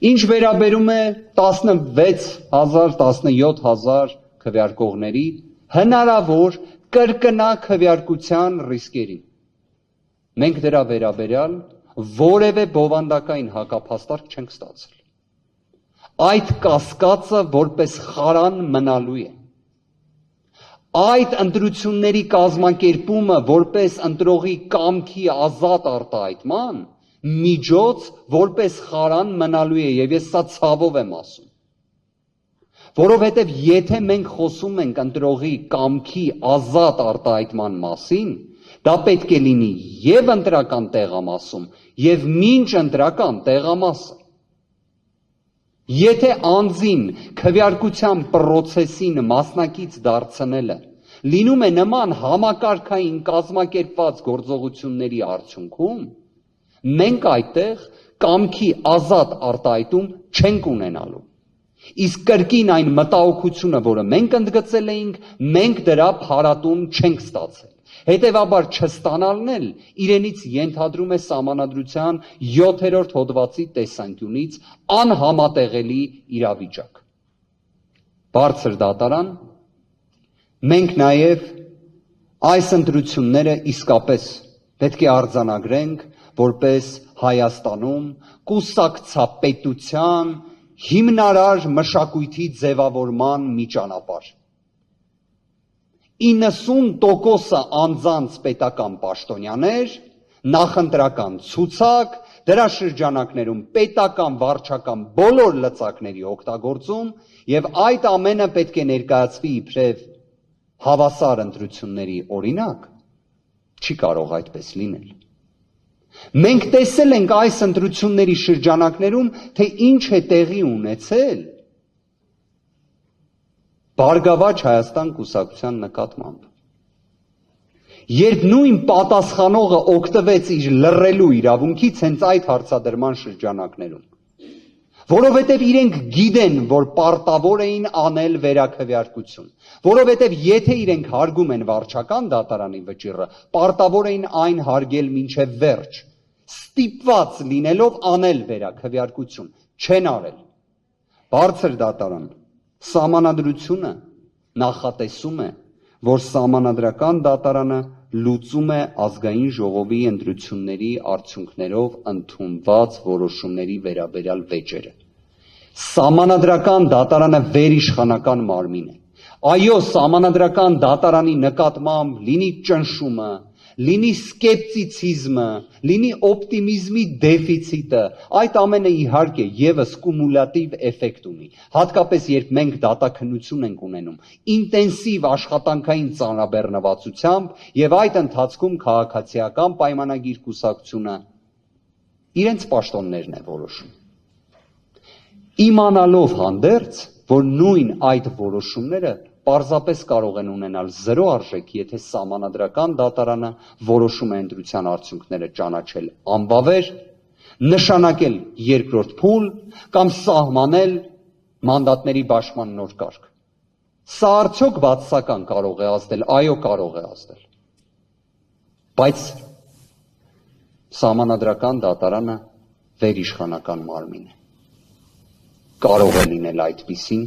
Ինչ վերաբերում է 16,000-17,000 քվեարկողների հնարավոր կրկնա քվեարկության ռիսկերի։ Մենք դրա վերաբերյալ որևէ բովանդակային հակափաստարկ չենք ստացել։ Այդ կասկածը որպես խարան մնալու է։ Այդ ընտրությունների կազմակերպումը որպես ընտրողի կամքի ազատ արտահայտման միջոց որպես խարան մնալու է, եւ ես սա ցավով եմ ասում։ Որովհետև եթե մենք խոսում ենք ընտրողի կամքի ազատ արտահայտման մասին, դա պետք է լինի եւ ընտրական տեղամասում, եւ մինչ ընտրական տեղամասը։ Եթե անձին քվեարկության պրոցեսին մասնակից դարձնելը լինում է նման համակարգային կազմակերպված գործողությունների արդյունքում, մենք այդտեղ կամքի ազատ արտահայտում չենք ունենալու։ Իսկ կրկին այն մտահոգությունը, որը մենք ընդգծել էինք, մենք դրա փարատում չենք ստացել։ Հետևաբար չստանալն էլ իրենից ենթադրում է սահմանադրության 7-րդ հոդվածի տեսանկյունից անհամատեղելի իրավիճակ։ Բարձր դատարան, մենք նաև այս ընտրությունները իսկապես պետք է արձանագրենք որպես Հայաստանում կուսակցապետության հիմնարար մշակույթի ձևավորման մի ճանապարհ։ 90% անձանց պետական պաշտոնյաներ, նախընտրական ցուցակ, դրա շրջանակներում պետական վարչական բոլոր լծակների օգտագործում եւ այդ ամենը պետք է ներկայացվի իբրև հավասար ընտրությունների օրինակ, չի կարող այդպես լինել։ Մենք տեսել ենք այս ընտրությունների շրջանակներում, թե ինչ է տեղի ունեցել Բարգավաճ Հայաստան կուսակցության նկատմամբ։ Երբ նույն պատասխանողը օգտվեց իր լռելու իրավունքից հենց այդ հարցադրման շրջանակներում, որովհետև իրենք գիտեն, որ պարտավոր էին անել վերաքվեարկություն, որովհետև եթե իրենք հարգում են վարչական դատարանի վճիռը, պարտավոր էին այն հարգել մինչև վերջ, ստիպված լինելով անել վերաքվեարկություն, չեն արել։ Բարձր դատարան սահմանադրությունը նախատեսում է, որ սահմանադրական դատարանը լուծում է ազգային ժողովի ընտրությունների արդյունքներով ընդունված որոշումների վերաբերյալ վեճերը։ Սահմանադրական դատարանը վերիշխանական մարմին է։ Այո, սահմանադրական դատարանի նկատմամբ լինի ճնշումը, լինի սկեպտիցիզմը, լինի օպտիմիզմի դեֆիցիտը, այդ ամենը իհարկե եւս կումուլատիվ էֆեկտ ունի, հատկապես երբ մենք դատաքննություն ենք ունենում ինտենսիվ աշխատանքային ծանրաբեռնվածությամբ եւ այդ ընթացքում քաղաքացիական պայմանագիր կուսակցությունը իրենց պաշտոններն է որոշում։ Իմանալով հանդերձ, որ նույն այդ որոշումները պարզապես կարող են ունենալ 0 արժեք, եթե սահմանադրական դատարանը որոշում է ընտրության արդյունքները ճանաչել անվավեր, նշանակել երկրորդ փուլ կամ սահմանել մանդատների բաշխման նոր կարգ։ Սա արդյոք բացասական կարող է ազդել, այո, կարող է ազդել։ Բայց սահմանադրական դատարանը վերիշխանական մարմին է։ Կարող է լինել այդպիսին,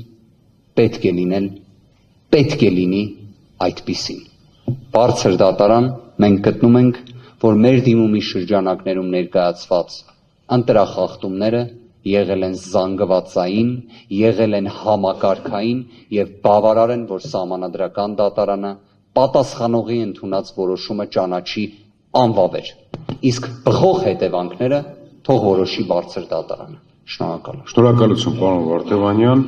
պետք է լինի այդպիսին։ Բարձր դատարան, մենք գտնում ենք, որ մեր դիմումի շրջանակներում ներկայացված ընտրախախտումները եղել են զանգվածային, եղել են համակարգային եւ բավարար են, որ սահմանադրական դատարանը պատասխանողի ընդունած որոշումը ճանաչի անվավեր։ Իսկ բխող հետևանքները թող որոշի բարձր դատարանը։ Շնորհակալություն, պարոն Վարդևանյան։